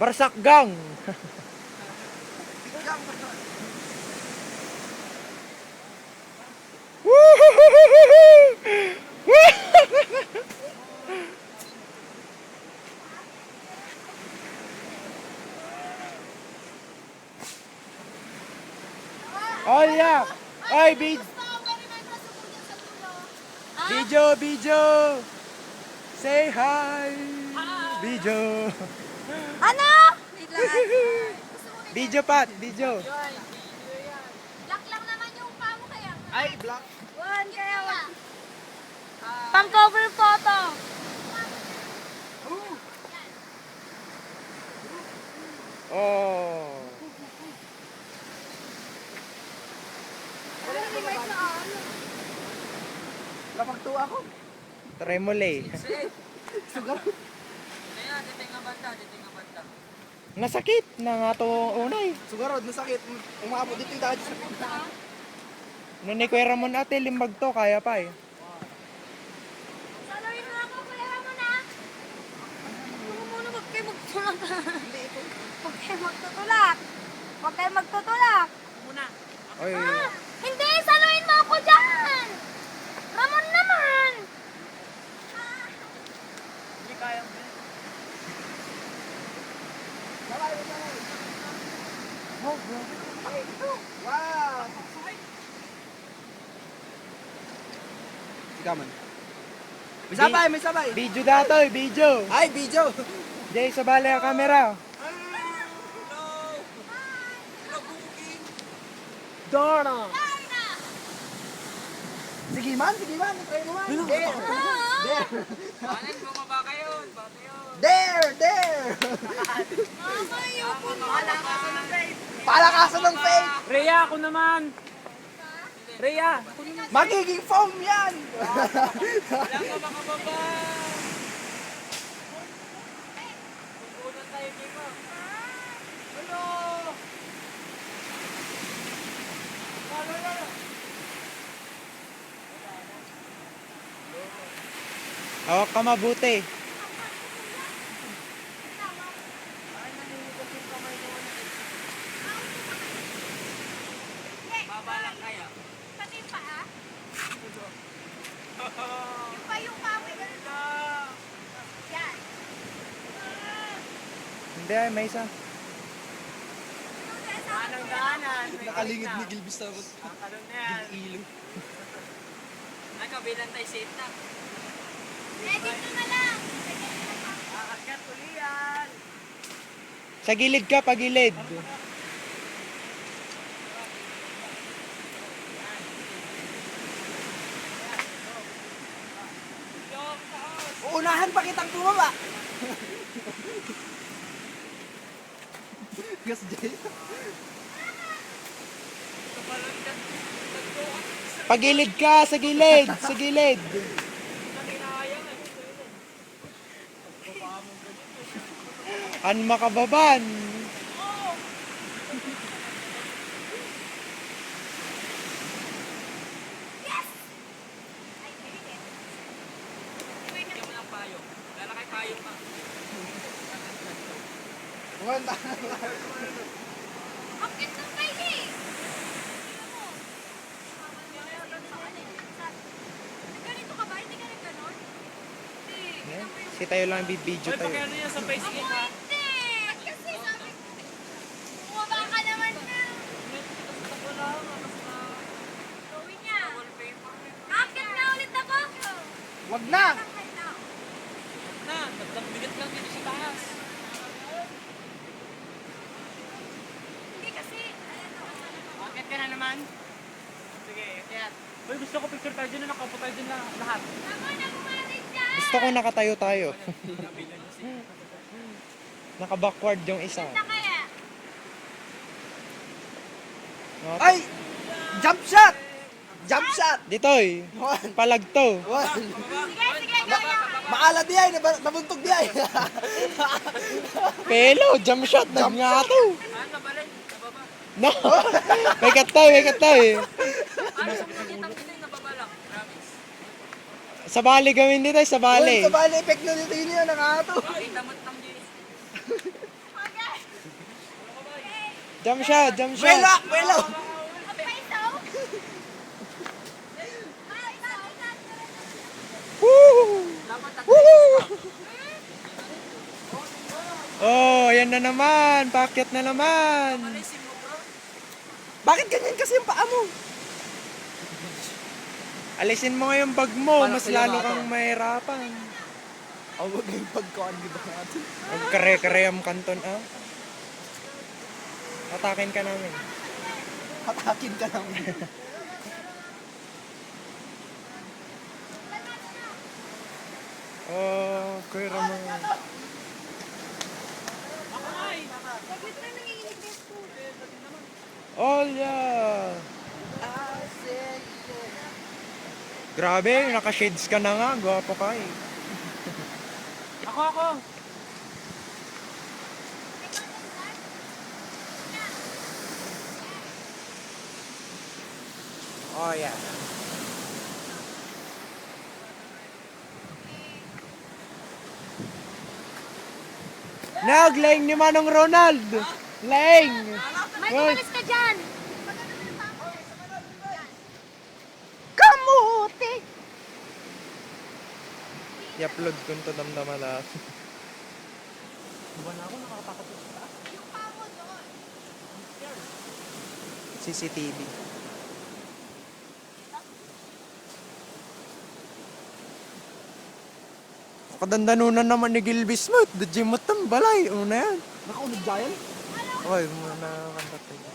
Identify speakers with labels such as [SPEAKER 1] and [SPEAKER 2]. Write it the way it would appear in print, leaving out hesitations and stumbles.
[SPEAKER 1] Barsak gang. Oh yeah. Ay, Bijo. Say hi. Bijo.
[SPEAKER 2] Ano? Wait lang.
[SPEAKER 1] Bijo Pat, Bijo.
[SPEAKER 2] Black lang naman yung paa mo kaya.
[SPEAKER 1] Ay, black.
[SPEAKER 2] One, kaya one. Pang cover photo.
[SPEAKER 1] Oh.
[SPEAKER 3] Kapag tuwa ko.
[SPEAKER 1] Tremole.
[SPEAKER 3] Sugar.
[SPEAKER 1] Nasakit na nga to unay.
[SPEAKER 3] Sugarod, masakit. Umabot dito yung dahil sa pinta.
[SPEAKER 1] Nung ni Kuya Ramon ate, limbag to, kaya pa eh.
[SPEAKER 2] Saluhin mo ako, Kuya Ramon na. Huwag muna, huwag kayo magtutulak. Huwag kayo magtutulak. Huwag kayo magtutulak.
[SPEAKER 1] Oy.
[SPEAKER 2] Ah, hindi, saluhin mo ako dyan. Ramon naman.
[SPEAKER 3] Hindi kaya. Oh, bro. Wow! Sigaman. May sabay, may sabay.
[SPEAKER 1] Bijo datoy, Bijo.
[SPEAKER 3] Ay, video.
[SPEAKER 1] Jay, sa bali ang camera. Dora.
[SPEAKER 3] Sige man. Try mo man. There.
[SPEAKER 4] Anan, bumaba kayo. Bata yun.
[SPEAKER 3] There.
[SPEAKER 2] Mama, ayoko na.
[SPEAKER 3] Palakasan ng faith.
[SPEAKER 4] Rhea, ako naman. Rhea.
[SPEAKER 3] Magiging foam yan.
[SPEAKER 4] Wala ka makababa. Pupunan tayo dito. Hello.
[SPEAKER 1] Hawak ka mabuti.
[SPEAKER 4] Baba lang kaya.
[SPEAKER 2] Pati yung paa. Yung paa mo. Yan.
[SPEAKER 1] Hindi ay, may isa.
[SPEAKER 4] Anong daanan?
[SPEAKER 3] Nakalingid ni Gilbis tapos.
[SPEAKER 4] Ang kalong na yan.
[SPEAKER 3] Ilo.
[SPEAKER 4] Nakabilan tayo safe na.
[SPEAKER 2] Edit nyo na lang.
[SPEAKER 4] Akagat ulian.
[SPEAKER 1] Sa gilid ka, pagilid.
[SPEAKER 3] Uunahan pa kitang bumaba. Gas Jay.
[SPEAKER 1] Pagilid ka, sa gilid. Sa gilid. An makababan.
[SPEAKER 4] Bigyan mo ng payo. Lala kay payo pa.
[SPEAKER 3] Wala.
[SPEAKER 2] Bakit nang kayo eh? Ganito ka ba? Hindi ka rin ganon? Hindi.
[SPEAKER 1] Si tayo lang bibidyo
[SPEAKER 4] Uy,
[SPEAKER 1] tayo.
[SPEAKER 4] pakiano yan sa Facebook ha.
[SPEAKER 2] Hindi! Kasi sabi ko, bumaba ka naman na. Gawin niya. Akit na ulit ako.
[SPEAKER 3] Wag na.
[SPEAKER 4] Na, nagbigat lang dito sa taas.
[SPEAKER 2] Hindi kasi,
[SPEAKER 4] Bakit ka na naman? Sige, kaya. Uy, gusto ko picture tayo dyan na nakaupo tayo dyan na lahat.
[SPEAKER 2] Tama na kumarin dyan.
[SPEAKER 1] Gusto ko nakatayo tayo. Naka-backward yung isa.
[SPEAKER 2] Ganda kaya.
[SPEAKER 1] No?
[SPEAKER 3] Ay! Jump shot! Jump shot!
[SPEAKER 1] Ditoy,
[SPEAKER 3] One.
[SPEAKER 1] palagto.
[SPEAKER 3] One.
[SPEAKER 2] Sige, gaya.
[SPEAKER 3] Maalat di ay, nabuntog di ay.
[SPEAKER 1] Pelo, jump shot, nagngato.
[SPEAKER 4] Ah, nabalay. Nababa.
[SPEAKER 1] No, may katay.
[SPEAKER 4] Ano sa mga kitang pinay nababalak? Promise.
[SPEAKER 1] Sa bali gawin dito, sa bali.
[SPEAKER 3] Sa bali, effect na dito yun yun, nakato.
[SPEAKER 4] Kita mo tang
[SPEAKER 1] Jump shot, jump shot.
[SPEAKER 3] Buelo, buelo.
[SPEAKER 1] Woo! Woo! Oh, yan na naman. Pakyat na naman.
[SPEAKER 3] Bakit ganyan kasi yung paa mo?
[SPEAKER 1] Alisin mo nga yung bag mo.
[SPEAKER 3] Paano
[SPEAKER 1] Mas
[SPEAKER 3] sa'yo
[SPEAKER 1] lalo
[SPEAKER 3] nga to?
[SPEAKER 1] kang mahirapan.
[SPEAKER 3] Ang wag yung pagkaan, di ba natin?
[SPEAKER 1] Magkare-kare ang kanton, ah. Atakin ka namin.
[SPEAKER 3] Hatakin ka namin.
[SPEAKER 1] Oh, Kuya Ramon.
[SPEAKER 2] Saglit na nanginginig na yung school.
[SPEAKER 1] Oh, yeah. Grabe, naka-shades ka na nga. Gwapo ka eh.
[SPEAKER 4] Ako.
[SPEAKER 1] Oh, yeah. Naglaing ni Manong Ronald. Laing.
[SPEAKER 2] May tumalis ka dyan!
[SPEAKER 3] Kamuti!
[SPEAKER 1] I-upload ko ito damdamala.
[SPEAKER 4] Diba na ako nakakatakot sa taas?
[SPEAKER 1] CCTV. Kadandanunan naman ni Gilbis mo. The gym mo tambalay. Una yan.
[SPEAKER 3] Nakaunod dyan?
[SPEAKER 1] Okay, muna kanta tayo.